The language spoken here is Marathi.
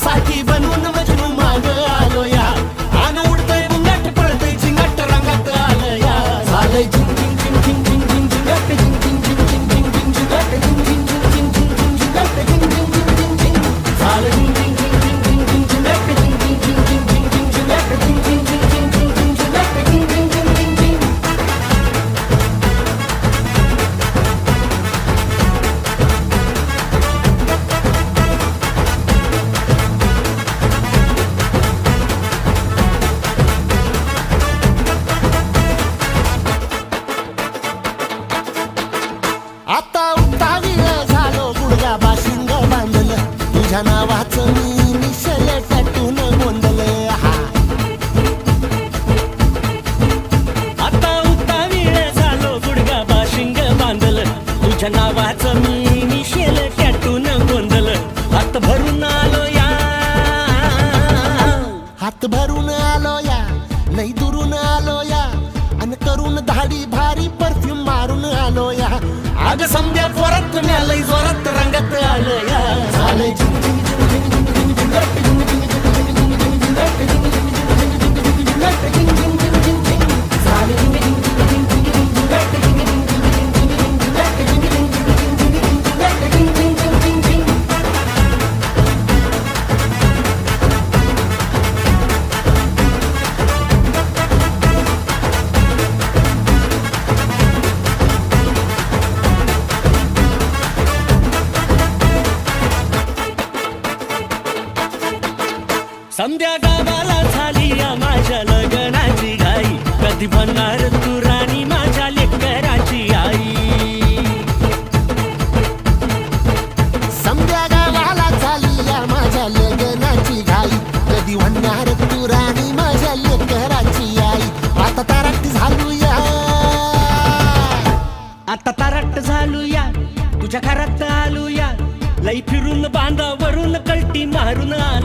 साठी बनवून मजनू माग आलो या आन उडतय बुंगाट पळतय झिंगाट रंगात आलं या झालंय झिंग झिंग झिंग झिंग झिंग झिंग झिंगाट झिंग झिंग झिंग झिंग झिंग झिंग झिंगाट झिंग झिंग झिंग झिंग झिंग झिंग झिंगाट झिंग झिंग झिंग झिंग झिंग झालं झिंग झिंग झिंग झिंग झिंग झिंग झिंगाट झिंग झिंग झिंग झिंग झिंग झिंग झिंगाट झिंग झिंग झिंग झिंग झिंग झिंग झिंगाट झिंग झिंग झिंग झिंग झिंग आता उतावीळ झालो गुडघा बाशिंग बांधलं तुझ्या नावाचं मी निशल टॅटून गोंधलं आता उतावीळ झालो गुडघा बाशिंग बांधलं तुझ्या नावाचं मी निशेल टॅटून गोंधलं हात भरून आलो या हात भरून आलो या लई दुरून आलो या अन करून धाडी भारी परफ्यूम मारून आलो या आग समद्या जोरात लई जोरात रंगात आलं या झालंय झिंग झिंग झिंग झिंग झिंग झिंग झिंगाट झिंग झिंग झिंग झिंग झिंग झिंगाट झिंग झिंग झिंग झिंग झिंग झिंगाट झिंग झिंग झिंग झिंग झिंग झालंय झिंग झिंग झिंग झिंग झिंग झिंग झिंगाट झिंग झिंग झिंग झिंग झिंग झिंग झिंगाट झिंग झिंग झिंग झिंग झिंग झिंगाट झिंग झिंग झिंग झिंग झिंग संध्या गावाला झाली या माझ्या लग्नाची घाई कधी बनणार तू राणी माझ्या लेकराची आई समद्या गावाला झाली या माझ्या लग्नाची घाई कधी होणार तू राणी माझ्या लेकराची आई आता तारट झालू या आता तारट झालू या तुझ्या घरात आलू या लई फिरून बांधावरून कलटी मारून आलो